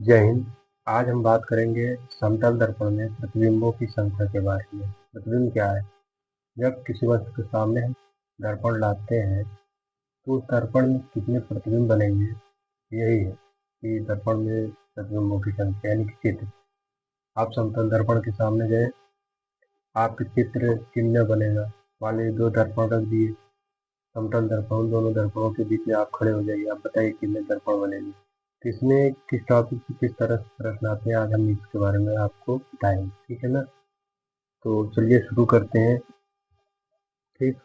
जय हिंद। आज हम बात करेंगे समतल दर्पण में प्रतिबिंबों की संख्या के बारे में। प्रतिबिंब क्या है? जब किसी वस्तु के सामने हम दर्पण लाते हैं तो उस दर्पण में कितने प्रतिबिंब बनेंगे, यही है कि दर्पण में प्रतिबिंबों की संख्या यानी कि चित्र। आप समतल दर्पण के सामने गए, आपके चित्र कितने बनेगा? मान लीजिए 2 दर्पण रख दिए, समतल दर्पण, उन दोनों दर्पणों के बीच में आप खड़े हो जाइए, आप बताइए कितने दर्पण बनेंगे। इसमें किस टॉपिक से किस तरह से प्रश्न आते हैं, आज हम इसके बारे में आपको बताएंगे, ठीक है ना। तो चलिए शुरू करते हैं। ठीक,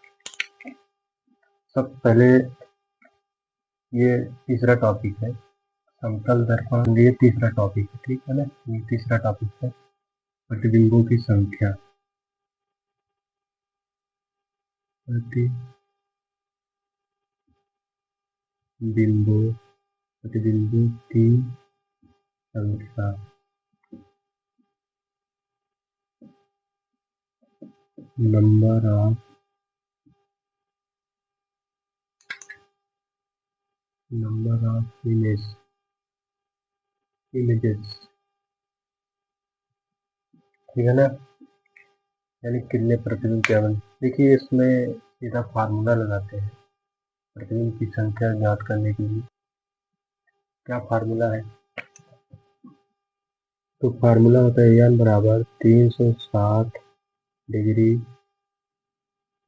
सबसे पहले ये तीसरा टॉपिक है समतल दर्पण, ये तीसरा टॉपिक है, ठीक है ना। ये तीसरा टॉपिक है प्रतिबिंबों की संख्या। प्रतिबिंबों की संख्या। नंबर ऑफ इमेजेस, ठीक है ना। यानी कितने प्रतिबिंब क्या बने। देखिए इसमें सीधा फार्मूला लगाते हैं प्रतिबिंब की संख्या ज्ञात करने के लिए। क्या फार्मूला है? तो फार्मूला होता है n बराबर 360 डिग्री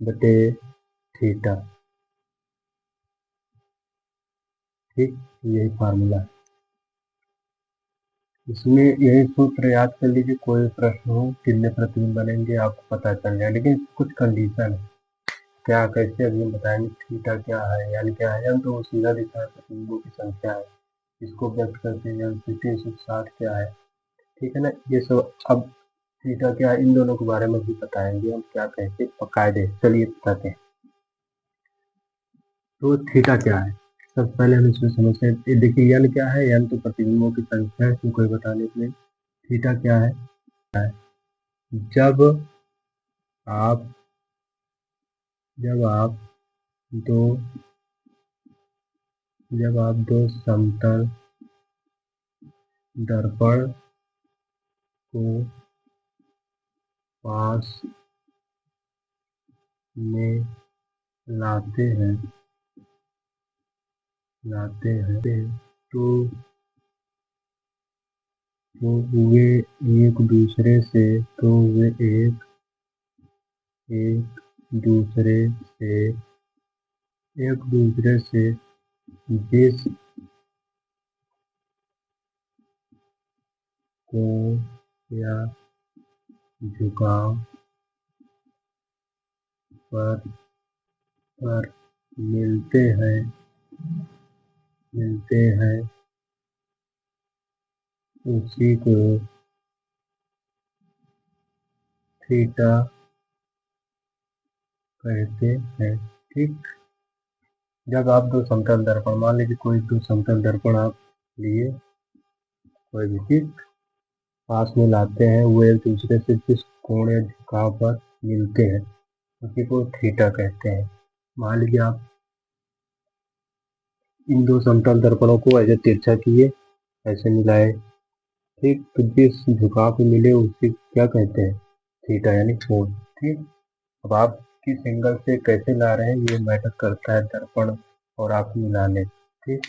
बटे थीटा। ठीक, यही फार्मूला है। इसमें यही सूत्र याद कर लीजिए, कोई प्रश्न हो कितने प्रतिबिंब बनेंगे आपको पता चल जाए, लेकिन कुछ कंडीशन है। क्या, कैसे अभी हम बताएंगे थीटा क्या है, यानी क्या है। हम तो सीधा दिखा है प्रतिबिंबों की संख्या है, इसको व्यक्त करते हैं 360 क्या है, ठीक है ना। ये सब अब थीटा क्या है, इन दोनों के बारे में भी बताएंगे हम, क्या कैसे कायदे। चलिए बताते हैं। तो थीटा क्या है, सबसे पहले हम इसमें समझते हैं। देखिए n क्या है, n तो प्रतिबिंबों की संख्या है, इसमें कोई बताने के लिए। थीटा क्या है? जब आप जब आप दो जब आप दो समतल दर्पण को पास में लाते हैं तो वे एक दूसरे से एक दूसरे से जिस कोण या झुकाव पर मिलते हैं उसी को थीटा कहते हैं। ठीक, जब आप दो समतल दर्पण, मान लीजिए कोई दो समतल दर्पण आप लिए, कोई भी चीज पास में लाते हैं, वो एक दूसरे से जिस कोण या झुकाव पर मिलते हैं उसी को थीटा कहते हैं। मान लीजिए आप इन दो समतल दर्पणों को ऐसे तिरछा किए, ऐसे मिलाए, ठीक, तो जिस झुकाव पे मिले उसे क्या कहते हैं? थीटा यानी कोण। ठीक, अब आप किस एंगल से कैसे ला रहे हैं ये मैटर करता है दर्पण और आप मिलाने। ठीक,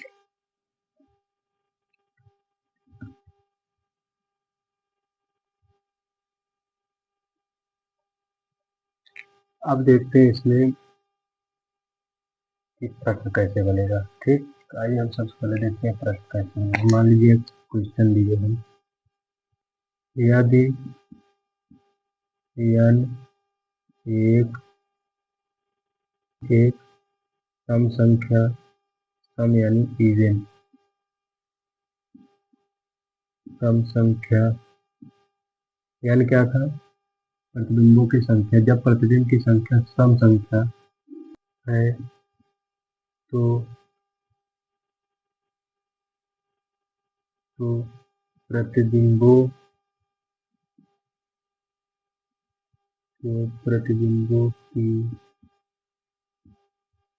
अब देखते हैं इसमें कि प्रश्न कैसे बनेगा। ठीक, आइए हम सबसे पहले देखते हैं प्रश्न कैसे बनेगा। मान लीजिए क्वेश्चन दिए हम, यदि n एक सम संख्या, सम यानी इवन, सम संख्या यानी क्या था, प्रतिबिंबों की संख्या। जब प्रतिबिंब की संख्या सम संख्या है तो प्रतिबिंबों प्रतिबिंबों की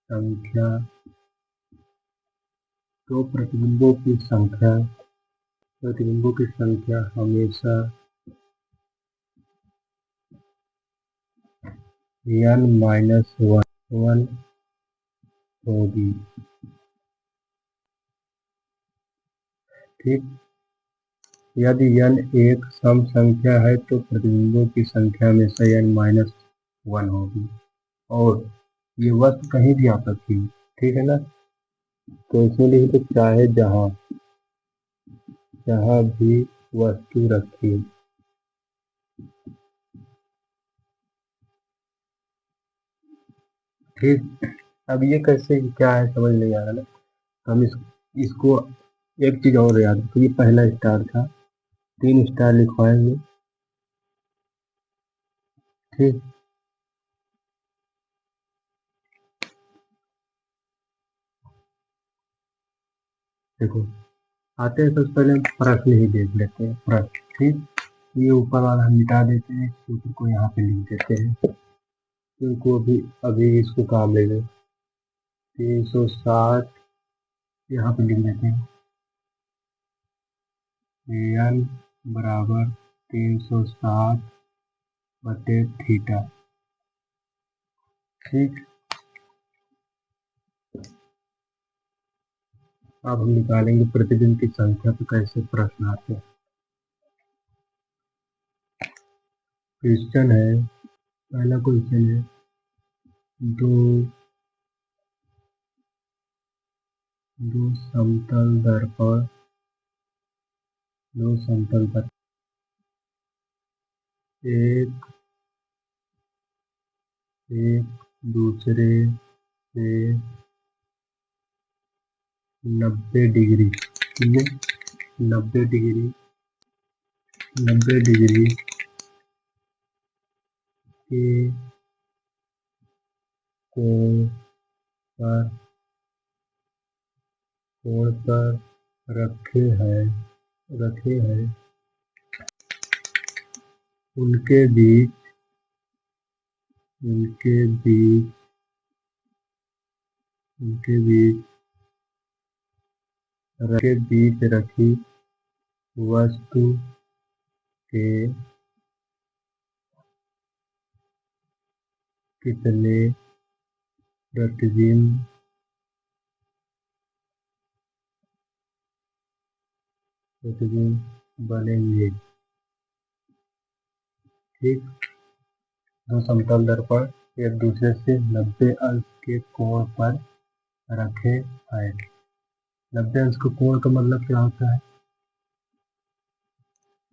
संख्या प्रतिबिंबों की संख्या प्रतिबिंबों की संख्या हमेशा n-1 होगी। ठीक, यदि n एक सम संख्या है तो प्रतिबिंबों की संख्या हमेशा n-1 होगी, और ये वस्तु कहीं भी आ सकती है। ठीक है ना, तो इसमें लिख दो चाहे जहाँ भी वस्तु रखी। ठीक, अब ये कैसे क्या है समझ नहीं आ रहा ना, तो हम इसको एक चीज और याद रखो, ये पहला स्टार था, 3 स्टार लिखवाएंगे। ठीक, देखो आते हैं, सबसे पहले हम प्रश्न ही देख लेते हैं, प्रश्न। ठीक, ये ऊपर वाला हम मिटा देते हैं, सूत्र को यहाँ पे लिख देते हैं, क्योंकि अभी अभी इसको काम ले लें। 360 यहाँ पे लिख देते हैं, n बराबर 360 बटे थीटा। ठीक, अब हम निकालेंगे प्रतिबिंब की संख्या, तो कैसे प्रश्न आते हैं। क्वेश्चन है, पहला क्वेश्चन है, दो समतल दर्पण एक दूसरे से 90 डिग्री, 90 डिग्री के कोण पर रखे हैं, उनके बीच रखी वस्तु के कितने प्रतिबिंब बनेंगे। ठीक, दो समतल दर्पण एक दूसरे से 90 अंश के कोण पर रखे हैं। 90 अंश का कोण का मतलब क्या होता है,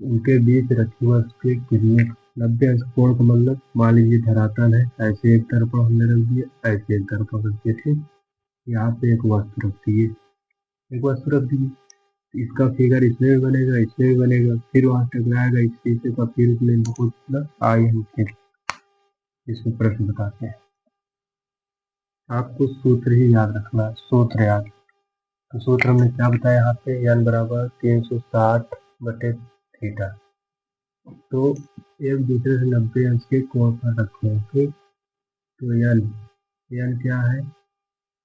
उनके बीच रखी वस्तु के कितने 90 अंश कोण का मतलब, मान लीजिए धरातल है, ऐसे एक दर्पण हमने रख दिया, ऐसे एक दर्पण रख दिया। ठीक, यहाँ पे एक वस्तु रख दी, इसका फिगर इसमें भी बनेगा, इसमें भी बनेगा, फिर वहां टकराएगा इस शीशे का, फिर उसमें बहुत आइए हम फिर इसमें प्रश्न बताते हैं। आपको सूत्र ही याद रखना, सूत्र याद। तो सूत्र हमने क्या बताया यहाँ पे, n बराबर 360 बटे थीटा। तो एक दूसरे से 90 अंश के कोण पर रखे हैं। ठीक, तो n क्या है,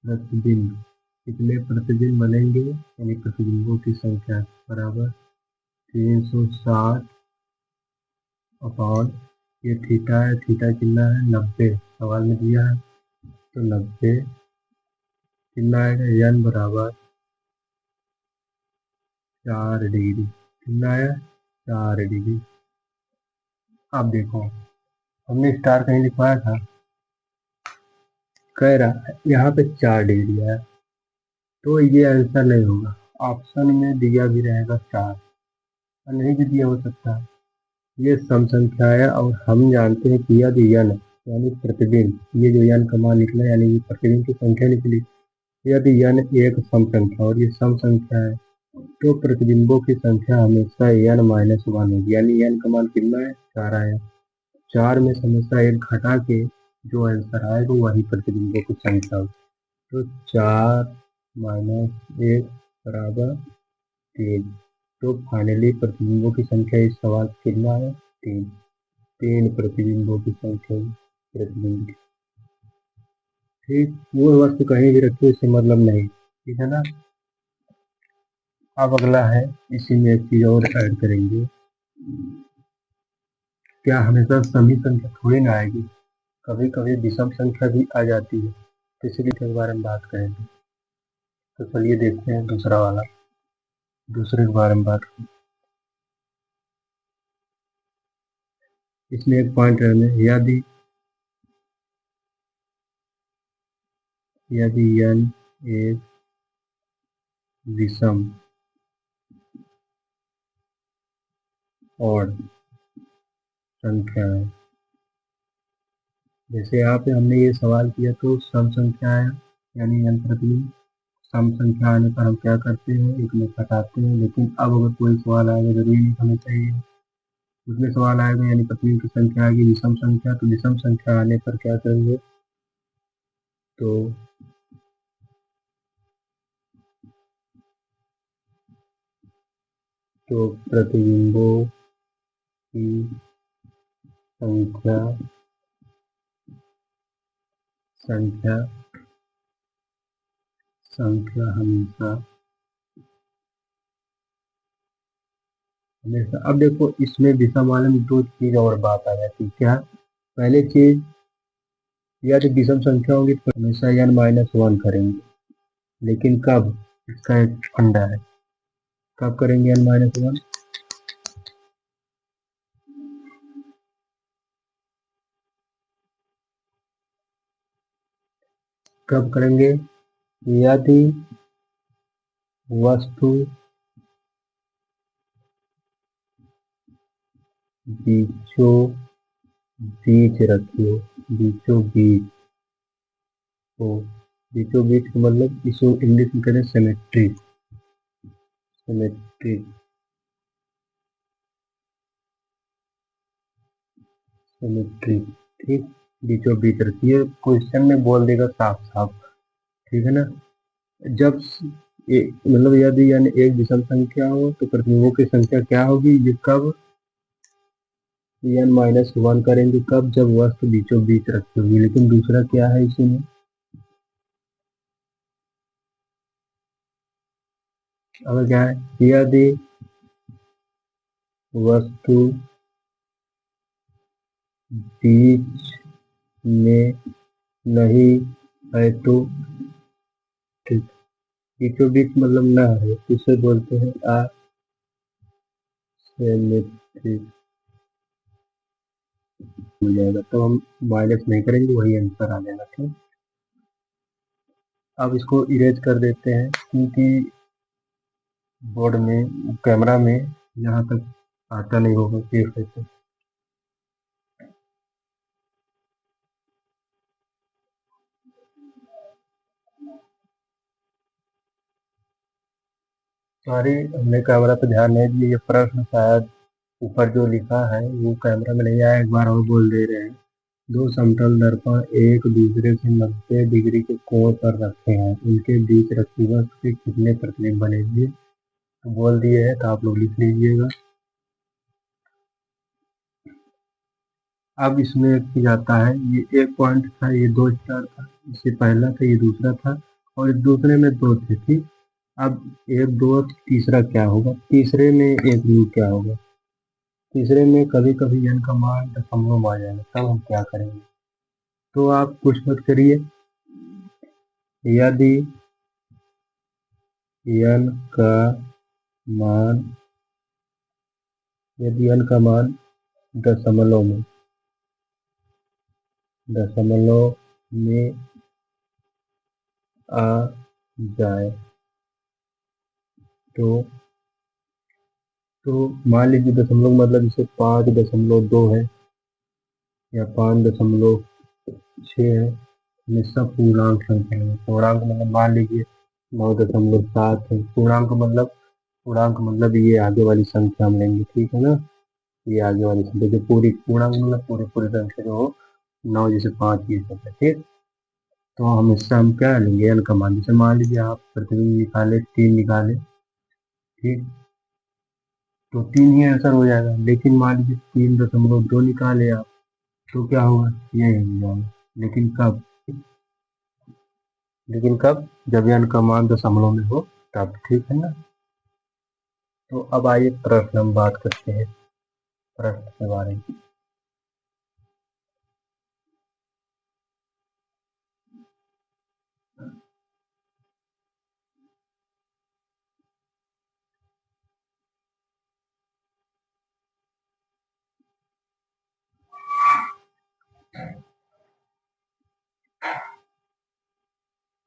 प्रतिबिंब, कितने प्रतिबिंब बनेंगे, यानी प्रतिबिंबों की संख्या बराबर 360 अपॉन ये थीटा है, थीटा कितना है 90, सवाल में दिया है, तो 90 कितना आएगा, n बराबर 4 डिग्री, कितना आया 4 डिग्री। अब देखो हमने स्टार कहीं लिखवाया था, कह रहा है यहाँ पे 4 डिग्री है, तो ये आंसर नहीं होगा, ऑप्शन में दिया भी रहेगा 4 और नहीं भी दिया हो सकता है। ये सम संख्या है, और हम जानते हैं कि यदि n यानी प्रतिबिंब, ये जो n का मान निकला यानी ये प्रतिबिंब की संख्या निकली, यदि n एक सम संख्या और ये सम संख्या है, तो प्रतिबिंबों की संख्या हमेशा n-1 होगी, यानी n का मान कितना है 4 आया, 4 में से हमेशा एक घटा के जो आंसर आएगा वही प्रतिबिंबों की संख्या होगी। तो 4 - 1 बराबर 3, तो फाइनली प्रतिबिंबों की संख्या इस सवाल कितना है 3 प्रतिबिंबों की संख्या प्रतिबिंब। ठीक, वो वस्तु कहीं भी रखी उससे मतलब नहीं। ठीक है ना, अब अगला है, इसी में एक चीज और ऐड करेंगे, क्या हमेशा सभी संख्या थोड़ी ना आएगी, कभी कभी विषम संख्या भी आ जाती है, तो इसलिए के बारे में बात करेंगे। तो चलिए देखते हैं दूसरा वाला, दूसरे के बारे में बात करें। इसमें एक पॉइंट है, यदि n एक विषम और संख्या है, जैसे यहाँ पे हमने ये सवाल किया तो सम संख्या है, यानी n प्रतिबिंब। सम संख्या आने पर हम क्या करते हैं, एक में घटाते हैं। लेकिन अब अगर कोई सवाल आएगा, जरूरी नहीं हमें चाहिए, उसमें सवाल आएगा यानी प्रतिबिंब की संख्या आएगी विषम संख्या, तो विषम संख्या आने पर क्या करेंगे, तो प्रतिबिंबों की संख्या संख्या संख्या हमेशा हमेशा। अब देखो इसमें विषम वाले में दो चीज और बात आ जाती है, क्या, पहले चीज, या तो विषम संख्या होगी तो हमेशा n-1 करेंगे, लेकिन कब, इसका एक फंडा है, कब करेंगे n-1, कब करेंगे, यदि वस्तु बीचों बीच रखी हो, बीचों बीच हो, बीचों बीच का मतलब इसको इंग्लिश में कहते हैं सिमेट्री, सिमेट्री, सिमेट्री, ठीक, बीचों बीच रखी है, क्वेश्चन में बोल देगा साफ साफ, ठीक है ना। जब मतलब यदि यानी एक विषम संख्या हो तो प्रतिबिंबों की संख्या क्या होगी, ये कब n-1 करेंगे, कब, जब वस्तु बीचों बीच रखी होगी। लेकिन दूसरा क्या है इसी में, अब क्या है, यदि वस्तु बीच में नहीं है तो, ठीक, बीचों बीच मतलब ना है, इसे बोलते हैं असिमेट्रिक, हो जाएगा, तो हम माइनस नहीं करेंगे, वही आंसर आ जाएगा, ठीक। अब इसको इरेज कर देते हैं, क्योंकि बोर्ड में, कैमरा में यहाँ तक आता नहीं होगा सेफ है तो। सॉरी, हमने कैमरा पे ध्यान नहीं दिया, ये प्रश्न शायद ऊपर जो लिखा है वो कैमरा में नहीं आया, एक बार और बोल दे रहे हैं। दो समतल दर्पण एक दूसरे से 90 डिग्री के कोण पर रखे हैं, उनके बीच रखी वस्तु के कितने प्रतिबिंब बनेंगे, तो बोल दिए है, तो आप लोग लिख लीजिएगा। अब इसमें एक चीज आता है, ये एक पॉइंट था, ये 2 स्टार था, इससे पहला था, ये दूसरा था, और इस दूसरे में 2 थे, ठीक। अब एक, दो, तीसरा क्या होगा, तीसरे में एक रूल क्या होगा, तीसरे में कभी कभी n का मान दशमलव में आ जाएगा, तब हम क्या करेंगे, तो आप कुछ मत करिए, यदि n का मान, यदि n का मान दशमलव में आ जाए तो मान लीजिए दशमलव मतलब इसे 5.2 है या 5.6 है, ये सब पूर्णांक संख्या है। पूर्णांक मतलब मान लीजिए 9.7 है, पूर्णांक मतलब ये आगे वाली संख्या हम लेंगे, ठीक है ना, ये आगे वाली संख्या जो पूरी, पूर्णांक मतलब पूरी पूरी संख्या जो हो 9 जैसे 5 ये सब है, ठीक। तो हम इससे हम क्या लेंगे, n का मान, जैसे मान लीजिए आप प्रतिबिंब निकाले 3 निकाले, ठीक, तो 3 ही आंसर हो जाएगा। लेकिन मान लीजिए 3.2 निकाले आप, तो क्या होगा, ये हो जाएगा। लेकिन कब, जब n का मान दशमलव में हो तब, ठीक है ना। तो अब आइए प्रश्न हम बात करते हैं प्रश्न के बारे में।